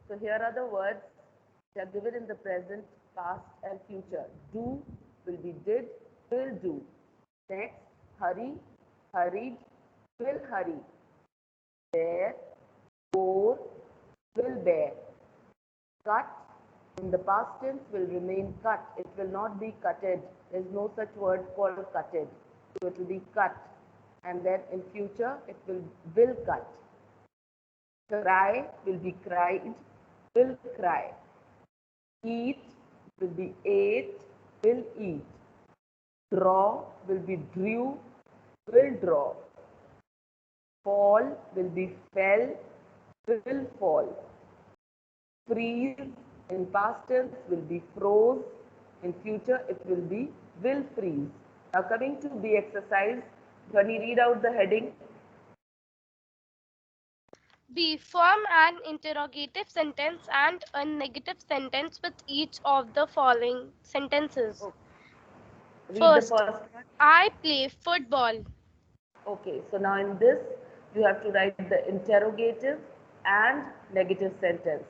So here are the words that are given in the present, past and future. Do will be did, will do. Next, hurry, hurried, will hurry. Bear, bore, will bear. Cut, in the past tense will remain cut. It will not be cutted. There is no such word called cutted. So it will be cut. And then in future it will cut. Cry will be cried, will cry. Eat will be ate, will eat. Draw will be drew, will draw. Fall will be fell, will fall. Freeze in past tense will be froze. In future it will freeze. Now coming to the exercise, can you read out the heading? B. Form an interrogative sentence and a negative sentence with each of the following sentences. Okay. Read the First, first one. I play football. Okay, so now in this, you have to write the interrogative and negative sentence.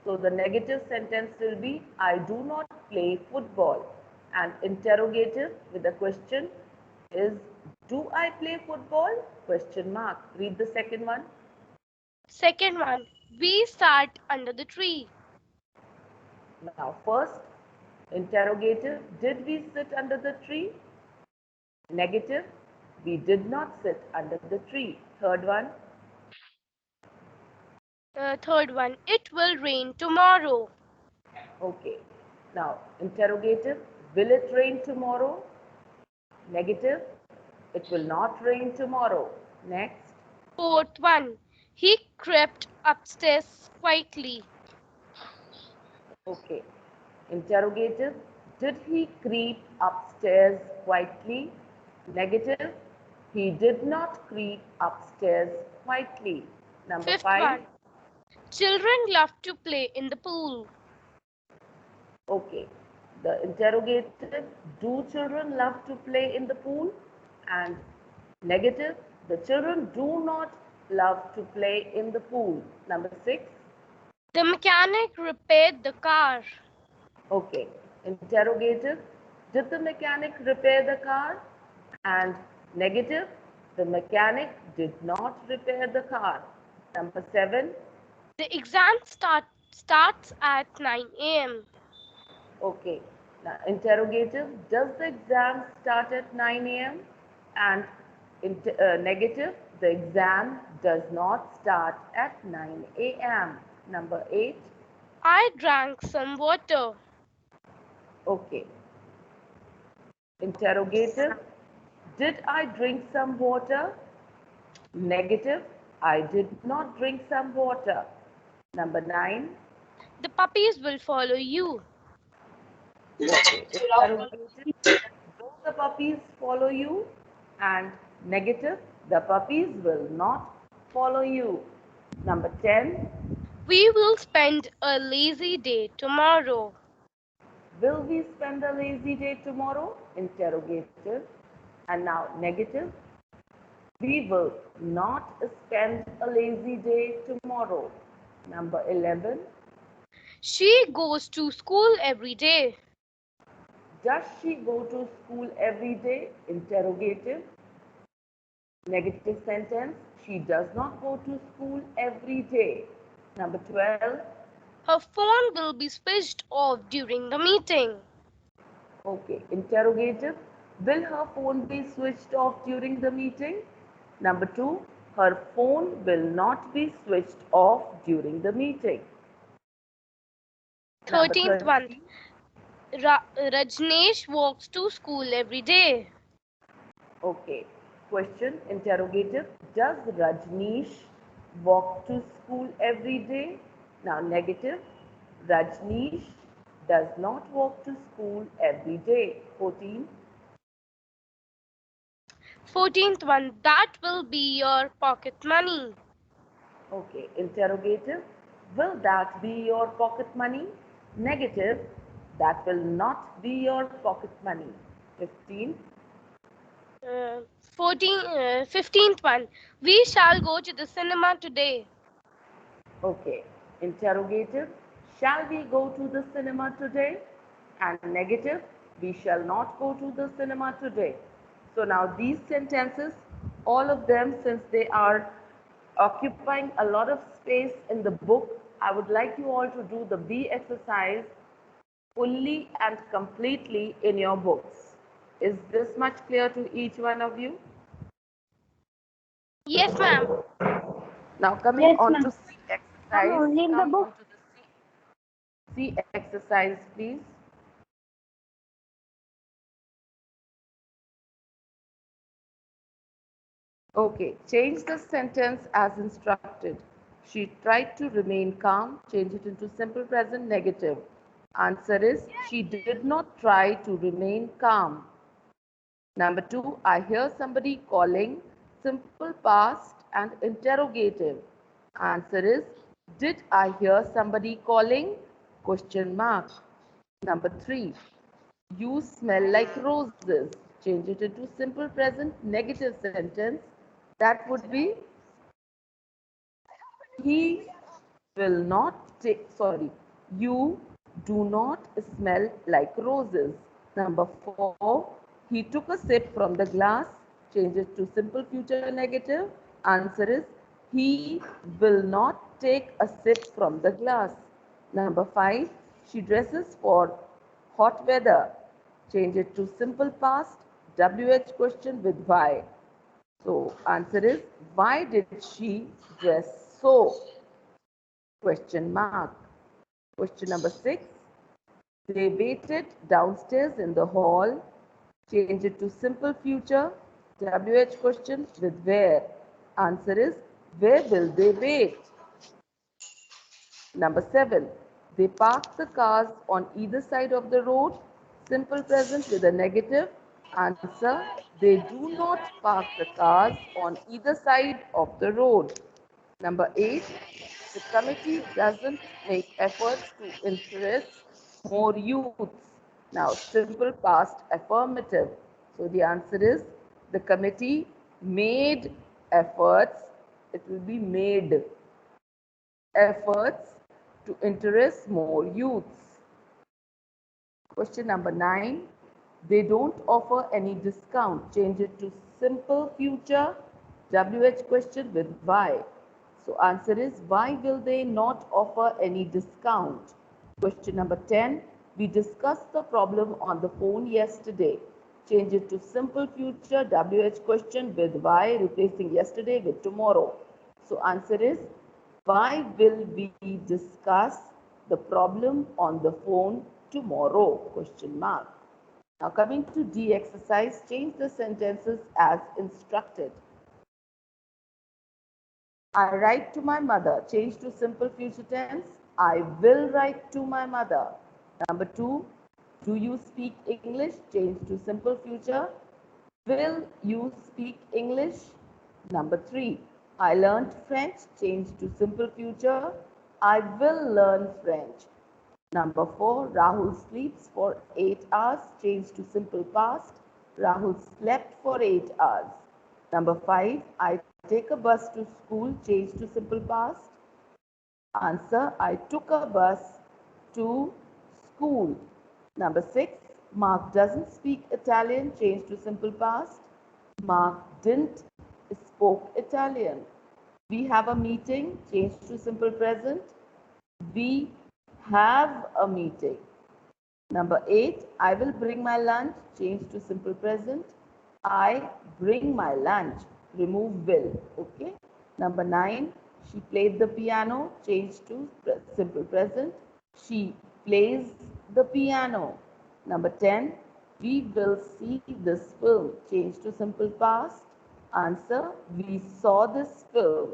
So the negative sentence will be, I do not play football. And interrogative with a question is, do I play football? Question mark. Read the second one. Second one, we sat under the tree. Now first, interrogative, did we sit under the tree? Negative, we did not sit under the tree. Third one. Third one, it will rain tomorrow. Okay. Now, interrogative, will it rain tomorrow? Negative, it will not rain tomorrow. Next. Fourth one, he crept upstairs quietly. Okay. Interrogative, did he creep upstairs quietly? Negative, he did not creep upstairs quietly. Number Fifth 5. one, children love to play in the pool. Okay. The interrogative, do children love to play in the pool? And negative, the children do not love to play in the pool. Number 6. The mechanic repaired the car. Okay. Interrogative, did the mechanic repair the car? And negative, the mechanic did not repair the car. Number 7. The exam starts at 9 a.m. Okay. Now, interrogative, does the exam start at 9 a.m.? And negative, the exam does not start at 9 a.m. Number 8. I drank some water. Okay. Interrogative, did I drink some water? Negative, I did not drink some water. Number 9. The puppies will follow you. Okay. Interrogative, will the puppies follow you? And negative, the puppies will not follow you. Number 10. We will spend a lazy day tomorrow. Will we spend a lazy day tomorrow? Interrogative. And now negative. We will not spend a lazy day tomorrow. Number 11. She goes to school every day. Does she go to school every day? Interrogative. Negative sentence. She does not go to school every day. Number 12. Her phone will be switched off during the meeting. Okay. Interrogative. Will her phone be switched off during the meeting? Number 2. Her phone will not be switched off during the meeting. Number 13th one. 13. Rajneesh walks to school every day. Okay. Question, interrogative. Does Rajneesh walk to school every day? Now, negative. Rajneesh does not walk to school every day. 14. 14th one. That will be your pocket money. Okay. Interrogative. Will that be your pocket money? Negative. That will not be your pocket money. 15. 15th one. We shall go to the cinema today. Okay. Interrogative, shall we go to the cinema today? And negative, we shall not go to the cinema today. So now these sentences, all of them, since they are occupying a lot of space in the book, I would like you all to do the B exercise fully and completely in your books. Is this much clear to each one of you? Yes, ma'am. Now coming Yes, on ma'am. to C exercise, Only in the come book. on to the C exercise, please. Okay, change the sentence as instructed. She tried to remain calm. Change it into simple present negative. Answer is, she did not try to remain calm. Number two, I hear somebody calling. Simple past and interrogative. Answer is, did I hear somebody calling? Question mark. Number three, you smell like roses. Change it into simple present negative sentence. That would be, he will not take, sorry, you do not smell like roses. Number four, he took a sip from the glass. Change it to simple future negative. Answer is, he will not take a sip from the glass. Number five, she dresses for hot weather. Change it to simple past, WH question with why. So answer is, why did she dress so? Question mark. Question number 6. They waited downstairs in the hall. Change it to simple future. WH question with where. Answer is, where will they wait? Number 7. They parked the cars on either side of the road. Simple present with a negative. Answer, they do not park the cars on either side of the road. Number 8. The committee doesn't make efforts to interest more youths. Now, simple past affirmative. So the answer is, the committee made efforts. It will be made efforts to interest more youths. Question number 9. They don't offer any discount. Change it to simple future WH question with why. So answer is, why will they not offer any discount? Question number 10. We discussed the problem on the phone yesterday. Change it to simple future WH question with why, replacing yesterday with tomorrow. So answer is, why will we discuss the problem on the phone tomorrow? Question mark. Now coming to D exercise, change the sentences as instructed. I write to my mother. Change to simple future tense. I will write to my mother. Number 2, do you speak English? Change to simple future. Will you speak English? Number 3, I learned French. Change to simple future. I will learn French. Number 4, Rahul sleeps for 8 hours. Change to simple past. Rahul slept for 8 hours. Number 5, I take a bus to school. Change to simple past. Answer, I took a bus to school. Number 6, Mark doesn't speak Italian. Change to simple past. Mark didn't spoke Italian. We have a meeting. Change to simple present. We have a meeting. Number 8, I will bring my lunch. Change to simple present. I bring my lunch. Remove will. Okay. Number 9, she played the piano. Change to simple present. She plays the piano. Number 10, we will see this film. Change to simple past. Answer, we saw this film.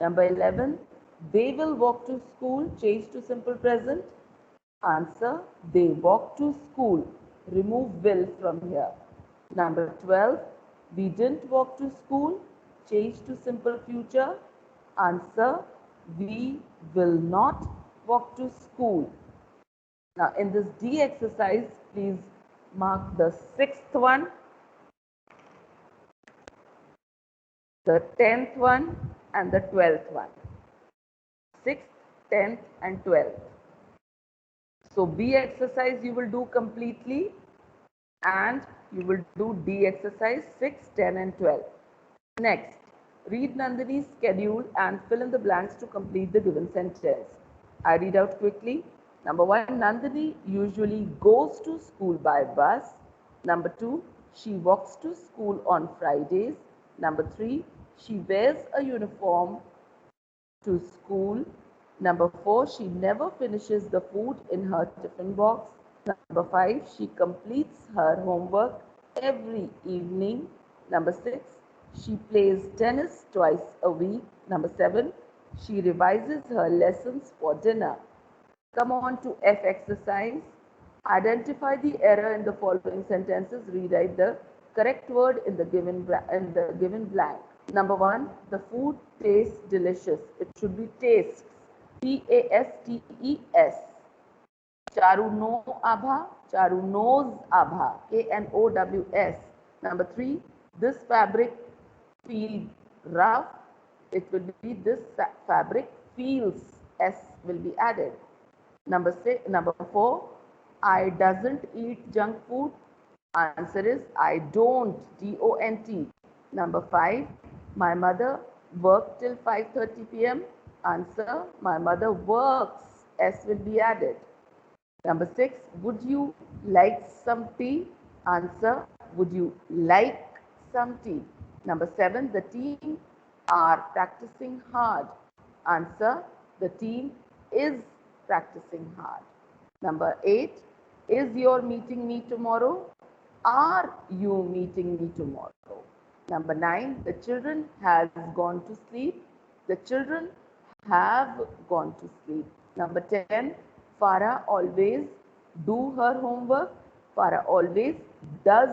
Number 11, they will walk to school. Change to simple present. Answer, they walk to school. Remove will from here. Number 12, we didn't walk to school. Change to simple future. Answer, we will not walk to school. Now in this D exercise, please mark the 6th one, the 10th one and the 12th one. 6th, 10th and 12th. So B exercise you will do completely and you will do D exercise 6, 10 and 12. Next, read Nandini's schedule and fill in the blanks to complete the given sentence. I read out quickly. Number 1, Nandini usually goes to school by bus. Number 2, she walks to school on Fridays. Number 3, she wears a uniform to school. Number 4, she never finishes the food in her tiffin box. Number 5, she completes her homework every evening. Number 6, she plays tennis twice a week. Number 7, she revises her lessons for dinner. Come on to F exercise. Identify the error in the following sentences. Rewrite the correct word in the given blank. Number 1, the food tastes delicious. It should be tastes. Tastes. Charu no abha. Charu knows abha. Knows. Number 3, this fabric feels rough. It will be this fabric feels. S will be added. Number 4, I doesn't eat junk food. Answer is I don't, D-O-N-T. Number 5, my mother worked till 5:30 p.m. Answer, my mother works, S will be added. Number 6, would you like some tea? Answer, would you like some tea? Number 7, the team are practicing hard. Answer, the team is practicing hard. Number 8, is your meeting me tomorrow? Are you meeting me tomorrow? Number 9, the children has gone to sleep. The children have gone to sleep. Number 10, Farah always do her homework. Farah always does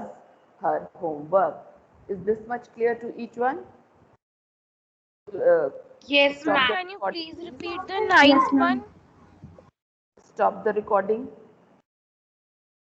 her homework. Is this much clear to each one? Yes, Stop ma'am. the Can you recording. please repeat the Yes, ninth ma'am. one? Stop the recording.